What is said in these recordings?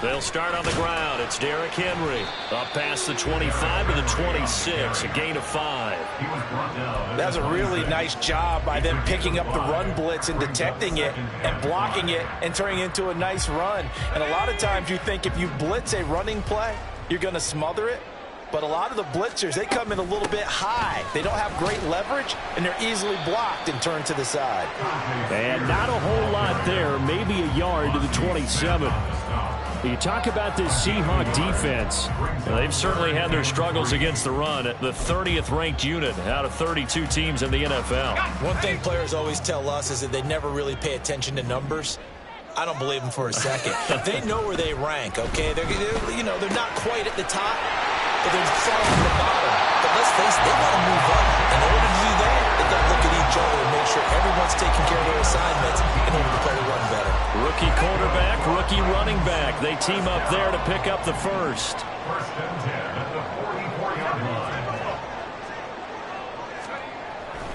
They'll start on the ground. It's Derrick Henry. Up past the 25 to the 26. A gain of 5. That's a really nice job by them picking up the run blitz and detecting it and blocking it and turning it into a nice run. And a lot of times you think if you blitz a running play, you're going to smother it. But a lot of the blitzers, they come in a little bit high. They don't have great leverage, and they're easily blocked and turned to the side. And not a whole lot there, maybe a yard to the 27. You talk about this Seahawk defense. Well, they've certainly had their struggles against the run. The 30th ranked unit out of 32 teams in the NFL. One thing players always tell us is that they never really pay attention to numbers. I don't believe them for a second. They know where they rank, okay? They're not quite at the top, but they're far from the bottom. But let's face it, they want to move up. In order to do that, they got to look at each other and make sure everyone's taking care of their assignments in order to play the run better. Rookie quarterback, rookie running back. They team up there to pick up the first. First and 10 at the 44-yard line.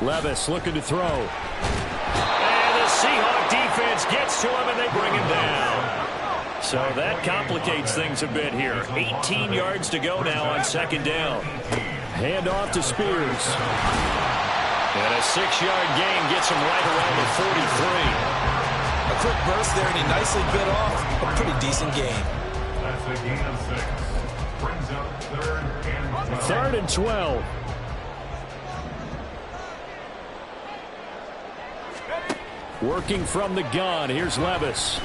Levis looking to throw. And the Seahawk defense gets to him, and they bring him down. So that complicates things a bit here. 18 yards to go now on second down. Hand off to Spears. And a 6-yard gain gets him right around the 43. A quick burst there, and he nicely bit off a pretty decent gain. That's a gain of 6. Brings up Third and 12. Working from the gun. Here's Levis.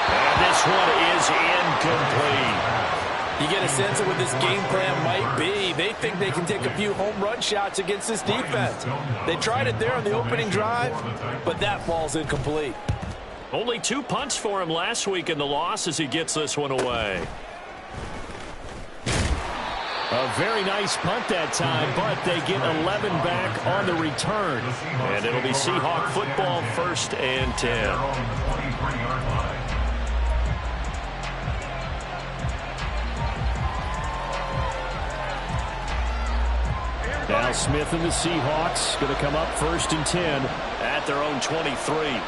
And this one is incomplete. You get a sense of what this game plan might be. They think they can take a few home run shots against this defense. They tried it there on the opening drive, but that ball's incomplete. Only 2 punts for him last week in the loss as he gets this one away. A very nice punt that time, but they get 11 back on the return. And it'll be Seahawk football, 1st and 10. Now Smith and the Seahawks going to come up 1st and 10 at their own 23.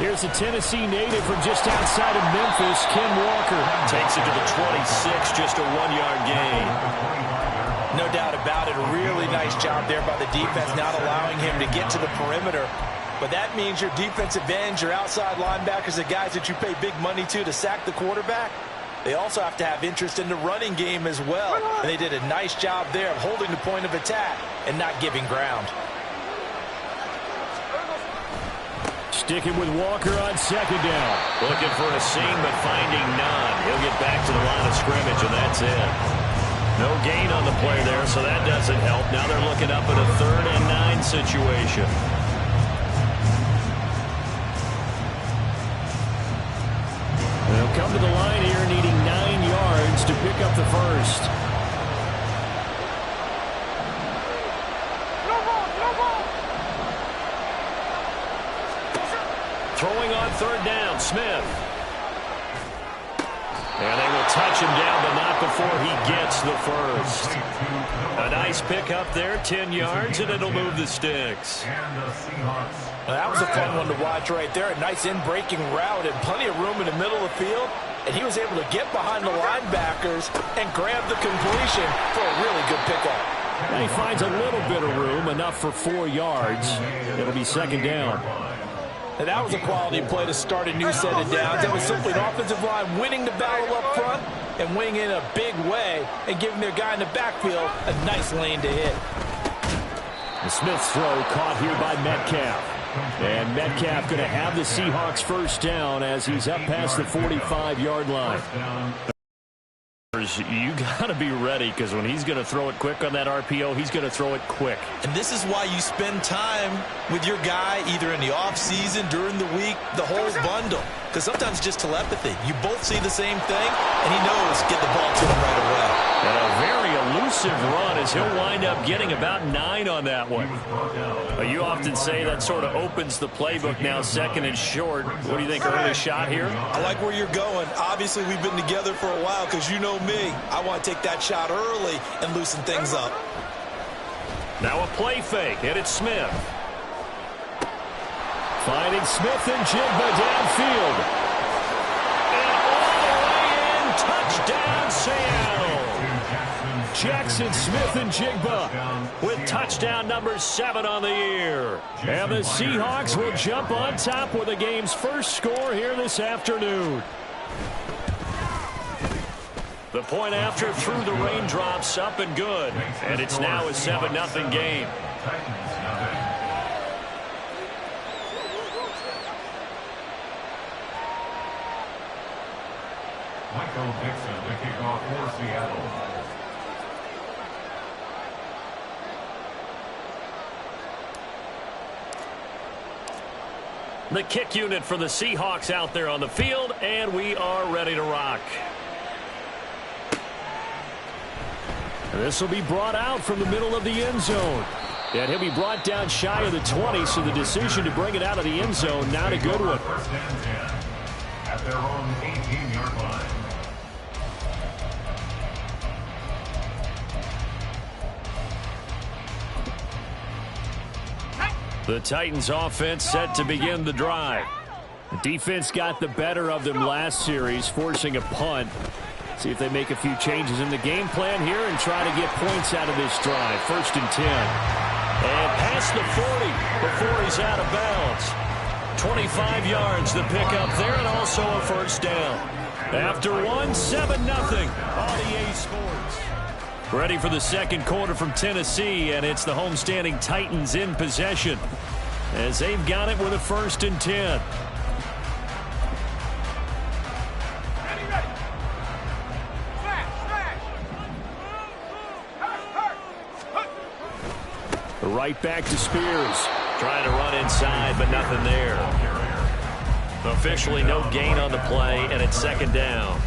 Here's a Tennessee native from just outside of Memphis, Ken Walker. Takes it to the 26, just a 1-yard gain. No doubt about it. A really nice job there by the defense, not allowing him to get to the perimeter. But that means your defensive ends, your outside linebackers, the guys that you pay big money to sack the quarterback, they also have to have interest in the running game as well. And they did a nice job there of holding the point of attack and not giving ground. Sticking with Walker on second down. Looking for a seam, but finding none. He'll get back to the line of scrimmage, and that's it. No gain on the play there, so that doesn't help. Now they're looking up at a 3rd and 9 situation. They'll come to the line here needing 9 yards to pick up the first. Throwing on 3rd down, Smith. And they will touch him down, but not before he gets the first. A nice pick up there, 10 yards, and it'll move the sticks. Well, that was a fun one to watch right there. A nice in-breaking route and plenty of room in the middle of the field. And he was able to get behind the linebackers and grab the completion for a really good pickup. And he finds a little bit of room, enough for 4 yards. It'll be second down. And that was a quality play to start a new set of downs. That was simply an offensive line winning the battle up front and winning in a big way and giving their guy in the backfield a nice lane to hit. The Smith's throw caught here by Metcalf. And Metcalf going to have the Seahawks first down as he's up past the 45-yard line. You got to be ready, because when he's going to throw it quick on that RPO, he's going to throw it quick. And this is why you spend time with your guy either in the offseason, during the week, the whole bundle. Because sometimes just telepathy. You both see the same thing, and he knows get the ball to him right away. And a very elusive run as he'll wind up getting about 9 on that one. You often say that sort of opens the playbook now, 2nd and short. What do you think, early shot here? I like where you're going. Obviously, we've been together for a while because you know me. I want to take that shot early and loosen things up. Now a play fake, and it's Smith. Finding Smith and Jigba downfield. And all the way in, touchdown Seattle. Jackson Smith and Jigba With touchdown number 7 on the year. And the Seahawks will jump on top with the game's first score here this afternoon. The point after through the raindrops, up and good. And it's now a 7-0 game. Michael Dixon to kick off for Seattle. The kick unit for the Seahawks out there on the field, and we are ready to rock. This will be brought out from the middle of the end zone. And he'll be brought down shy of the 20, so the decision to bring it out of the end zone, not a good one. First and 10 at their own 18-yard line. The Titans offense set to begin the drive. The defense got the better of them last series, forcing a punt. See if they make a few changes in the game plan here and try to get points out of this drive. First and 10. And past the 40 before he's out of bounds. 25 yards the pickup there, and also a first down. After one, 7-0 on EA Sports. Ready for the second quarter from Tennessee, and it's the homestanding Titans in possession as they've got it with a first and 10. Right back to Spears. Trying to run inside, but nothing there. Officially no gain on the play, and it's second down.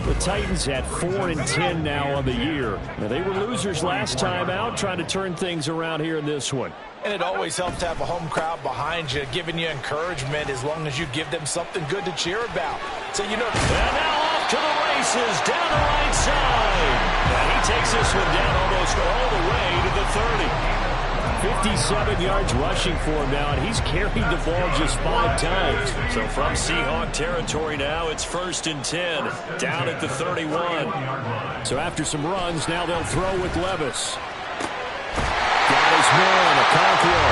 The Titans at 4-10 now on the year. Now, they were losers last time out, trying to turn things around here in this one. And it always helps to have a home crowd behind you, giving you encouragement as long as you give them something good to cheer about. So, you know. And now off to the races, down the right side. And he takes this one down almost all the way to the 30. 57 yards rushing for him now, and he's carried the ball just 5 times. So from Seahawk territory now, it's first and 10, down at the 31. So after some runs, now they'll throw with Levis. Got his man, a conqueror.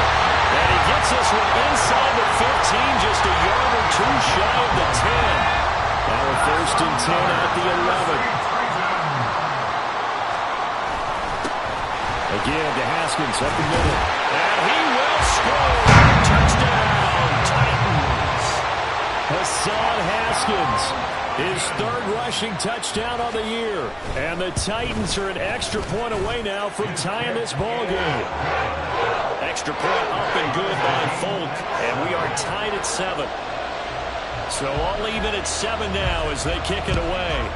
And he gets this one inside the 15, just a yard or two shy of the 10. Now a first and 10 at the 11. Again to Haskins up the middle. And he will score. Touchdown, Titans. Hassan Haskins, his third rushing touchdown of the year. And the Titans are an extra point away now from tying this ball game. Extra point up and good by Folk. And we are tied at 7. So all even at 7 now as they kick it away.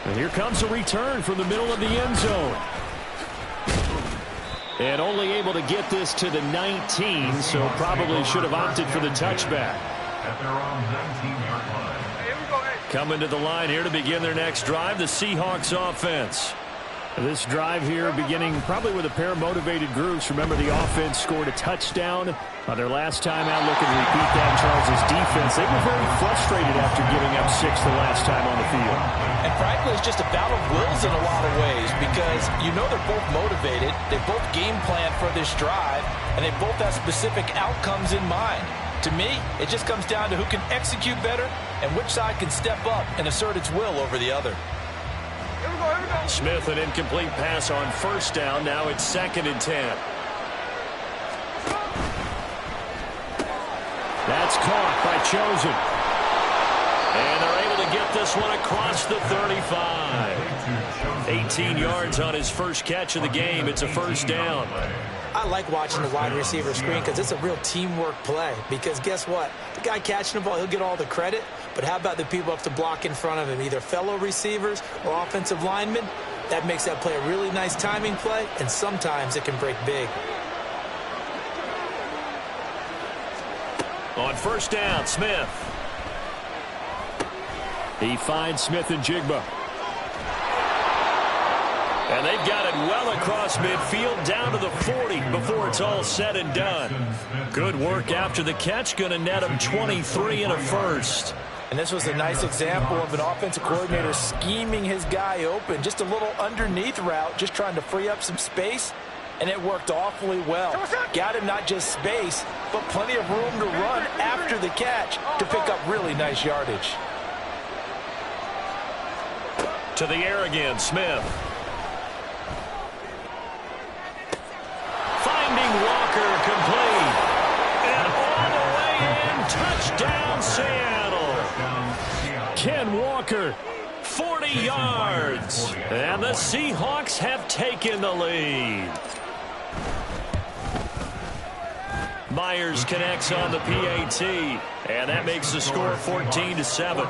And here comes a return from the middle of the end zone. And only able to get this to the 19, so probably should have opted for the touchback. At their own 19-yard line. Coming to the line here to begin their next drive, the Seahawks offense. This drive here beginning probably with a pair of motivated groups. Remember, the offense scored a touchdown on their last time out. Looking to repeat that. Charles' defense, they were very frustrated after giving up 6 the last time on the field. And frankly, it's just a battle of wills in a lot of ways because you know they're both motivated. They both game plan for this drive, and they both have specific outcomes in mind. To me, it just comes down to who can execute better and which side can step up and assert its will over the other. Smith, an incomplete pass on first down. Now it's second and 10. That's caught by Chosen. And they're able to get this one across the 35. 18 yards on his first catch of the game. It's a first down. I like watching the wide receiver screen because it's a real teamwork play. Because guess what? The guy catching the ball, he'll get all the credit. But how about the people up to block in front of him, either fellow receivers or offensive linemen? That makes that play a really nice timing play, and sometimes it can break big. On first down, Smith. He finds Smith and Jigba. And they've got it well across midfield down to the 40 before it's all said and done. Good work after the catch. Going to net him 23 and a first. And this was a nice example of an offensive coordinator scheming his guy open. Just a little underneath route, just trying to free up some space. And it worked awfully well. Got him not just space, but plenty of room to run after the catch to pick up really nice yardage. To the air again, Smith. Finding Walker complete. And all the way in, touchdown Seattle. Ken Walker, 40 yards. And the Seahawks have taken the lead. Myers connects on the PAT, and that makes the score 14-7.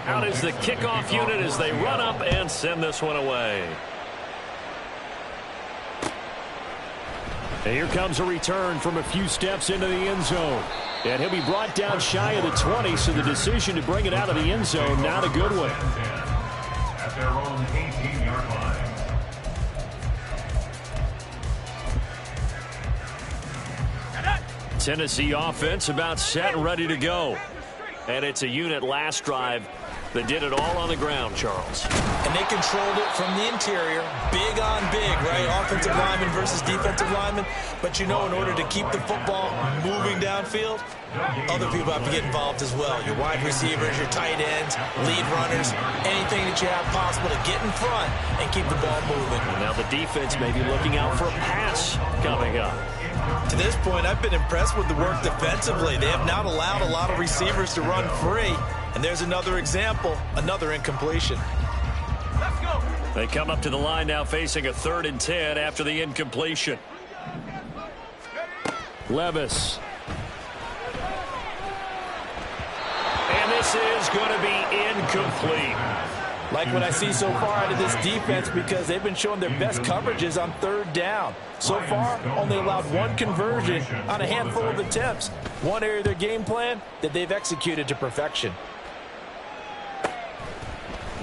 Out is the kickoff unit as they run up and send this one away. And here comes a return from a few steps into the end zone. And he'll be brought down shy of the 20, so the decision to bring it out of the end zone, not a good one. At their own 18-yard line. Tennessee offense about set and ready to go. And it's a unit last drive that did it all on the ground, Charles. And they controlled it from the interior. Big on big, right? Offensive lineman versus defensive lineman. But, you know, in order to keep the football moving downfield, other people have to get involved as well. Your wide receivers, your tight ends, lead runners, anything that you have possible to get in front and keep the ball moving. And now the defense may be looking out for a pass coming up. To this point, I've been impressed with the work defensively. They have not allowed a lot of receivers to run free. And there's another example, another incompletion. Let's go. They come up to the line now facing a 3rd and 10 after the incompletion. Levis. And this is going to be incomplete. Like what I see so far out of this defense, because they've been showing their best coverages on 3rd down. So far, only allowed one conversion on a handful of attempts. One area of their game plan that they've executed to perfection.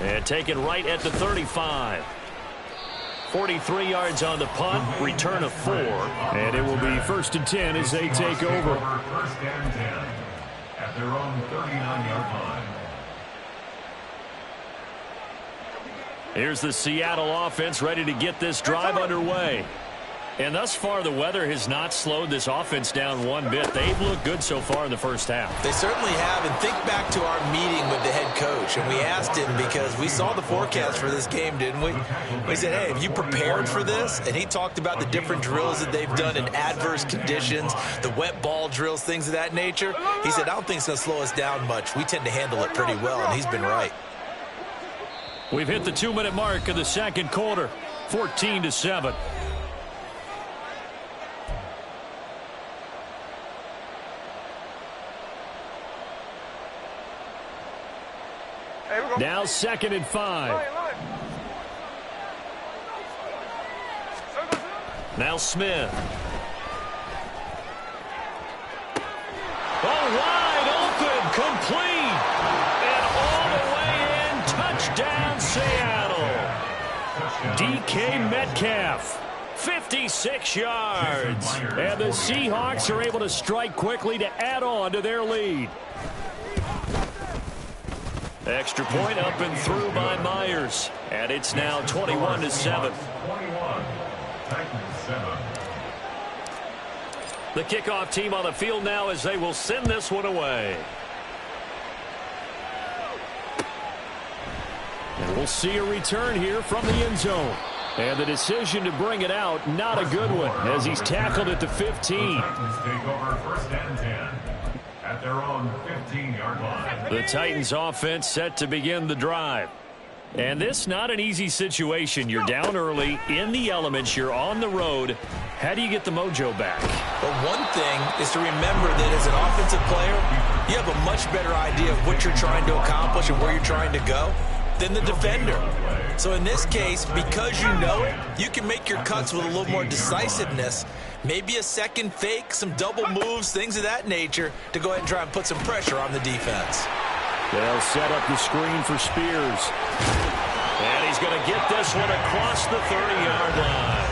And taken right at the 35. 43 yards on the punt, return of 4. And it will be 1st and 10 as they take over. 1st and 10 at their own 39-yard line. Here's the Seattle offense ready to get this drive underway. And thus far, the weather has not slowed this offense down one bit. They've looked good so far in the first half. They certainly have. And think back to our meeting with the head coach. And we asked him, because we saw the forecast for this game, didn't we? We said, hey, have you prepared for this? And he talked about the different drills that they've done in adverse conditions, the wet ball drills, things of that nature. He said, I don't think it's going to slow us down much. We tend to handle it pretty well, and he's been right. We've hit the 2-minute mark of the second quarter, 14-7. Now 2nd and 5. Now Smith. Oh, wide open, complete. And all the way in, touchdown Seattle. DK Metcalf, 56 yards. And the Seahawks are able to strike quickly to add on to their lead. Extra point up and through by Myers. And it's now 21-7. The kickoff team on the field now as they will send this one away. And we'll see a return here from the end zone. And the decision to bring it out, not a good one, as he's tackled at the 15. Take over 1st and 10 at their own 15-yard line. The Titans offense set to begin the drive. And this not an easy situation. You're down early, in the elements, you're on the road. How do you get the mojo back? But one thing is to remember that as an offensive player, you have a much better idea of what you're trying to accomplish and where you're trying to go than the defender. So in this case, because you know it, you can make your cuts with a little more decisiveness. Maybe a second fake, some double moves, things of that nature to go ahead and try and put some pressure on the defense. They'll set up the screen for Spears. And he's going to get this one across the 30-yard line.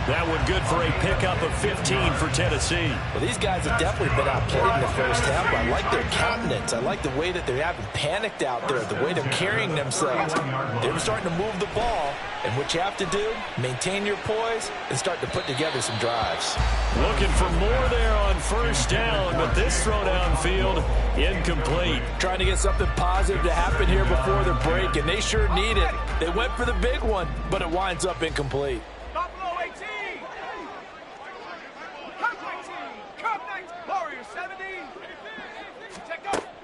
That one good for a pickup of 15 for Tennessee. Well, these guys have definitely been outplayed in the first half, but I like their countenance. I like the way that they haven't panicked out there, the way they're carrying themselves. They were starting to move the ball, and what you have to do, maintain your poise and start to put together some drives. Looking for more there on first down, but this throw downfield, incomplete. Trying to get something positive to happen here before the break, and they sure need it. They went for the big one, but it winds up incomplete.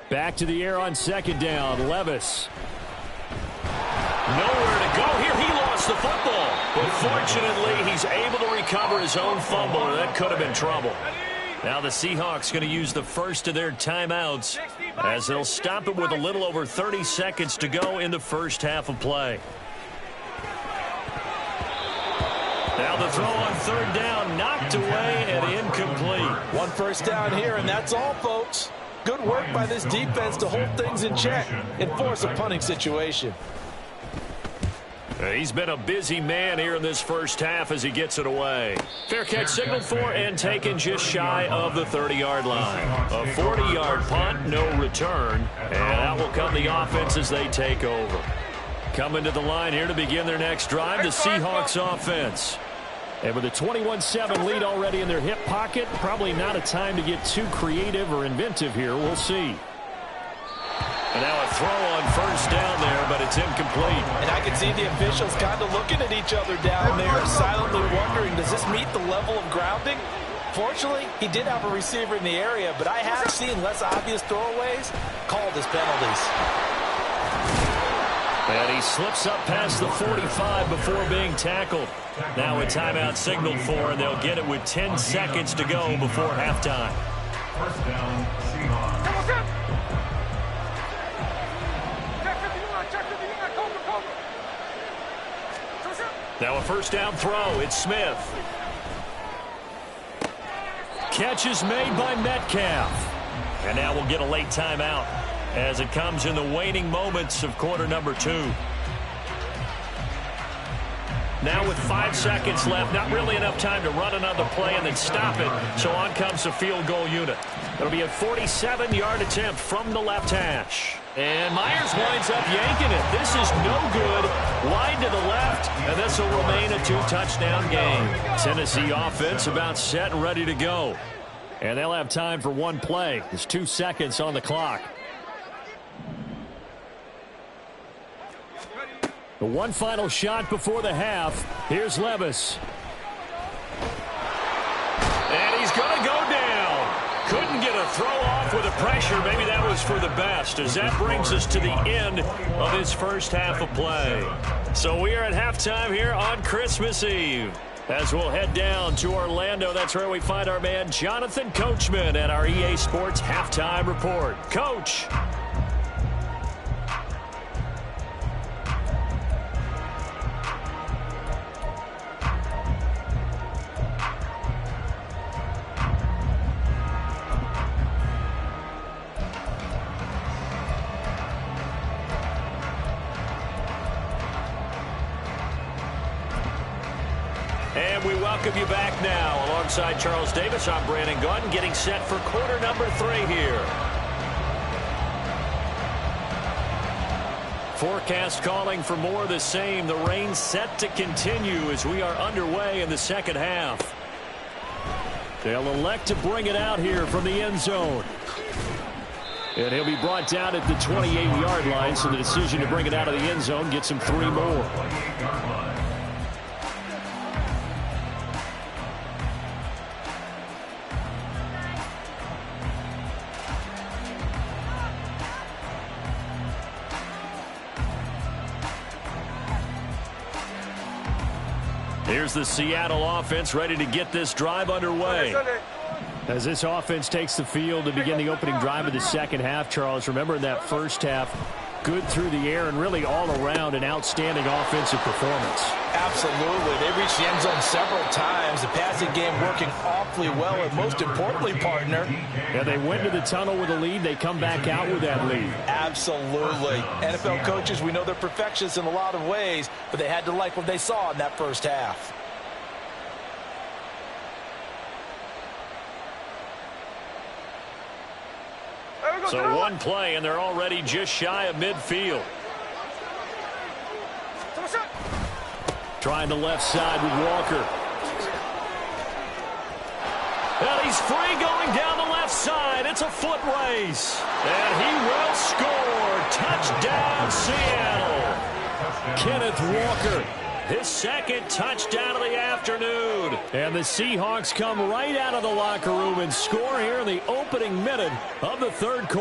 Back to the air on second down. Levis. Nowhere to go here. He lost the football. But fortunately, he's able to recover his own fumble, or that could have been trouble. Now the Seahawks going to use the first of their timeouts as they'll stop it with a little over 30 seconds to go in the first half of play. Now the throw on third down, knocked away and incomplete. One first down here, and that's all, folks. Good work by this defense to hold things in check and force a punting situation. He's been a busy man here in this first half as he gets it away. Fair catch signaled for and taken just shy of the 30-yard line. A 40-yard punt, no return, and out will come the offense as they take over. Coming to the line here to begin their next drive, the Seahawks offense. And with a 21-7 lead already in their hip pocket, probably not a time to get too creative or inventive here. We'll see. And now a throw on first down there, but it's incomplete. And I can see the officials kind of looking at each other down there, silently wondering, does this meet the level of grounding? Fortunately, he did have a receiver in the area, but I have seen less obvious throwaways called as penalties. And he slips up past the 45 before being tackled. Now a timeout signaled for, and they'll get it with 10 seconds to go before halftime. First down, Seahawks. Now a first down throw. It's Smith. Catch is made by Metcalf. And now we'll get a late timeout as it comes in the waning moments of quarter number 2. Now with 5 seconds left, not really enough time to run another play and then stop it. So on comes the field goal unit. It'll be a 47-yard attempt from the left hash. And Myers winds up yanking it. This is no good. Wide to the left, and this will remain a 2-touchdown game. Tennessee offense about set and ready to go. And they'll have time for one play. There's 2 seconds on the clock. The one final shot before the half. Here's Levis. And he's going to go down. Couldn't get a throw off with the pressure. Maybe that was for the best, as that brings us to the end of his first half of play. So we are at halftime here on Christmas Eve. As we'll head down to Orlando, that's where we find our man Jonathan Coachman at our EA Sports Halftime Report. Coach. And we welcome you back now. Alongside Charles Davis, I'm Brandon Gaudin, getting set for quarter number 3 here. Forecast calling for more of the same. The rain set to continue as we are underway in the second half. They'll elect to bring it out here from the end zone. And he'll be brought down at the 28-yard line, so the decision to bring it out of the end zone gets him 3 more. Here's the Seattle offense ready to get this drive underway. As this offense takes the field to begin the opening drive of the second half, Charles, remember in that first half, good through the air and really all around an outstanding offensive performance. Absolutely. They reached the end zone several times. The passing game working awfully well, and most importantly, partner. Yeah, they went to the tunnel with a lead. They come back out with that lead. Absolutely. NFL coaches, we know they're perfectionists in a lot of ways, but they had to like what they saw in that first half. So one play, and they're already just shy of midfield. Trying the left side with Walker. And he's free going down the left side. It's a foot race. And he will score. Touchdown, Seattle. Kenneth Walker, his second touchdown of the afternoon. And the Seahawks come right out of the locker room and score here in the opening minute of the third quarter.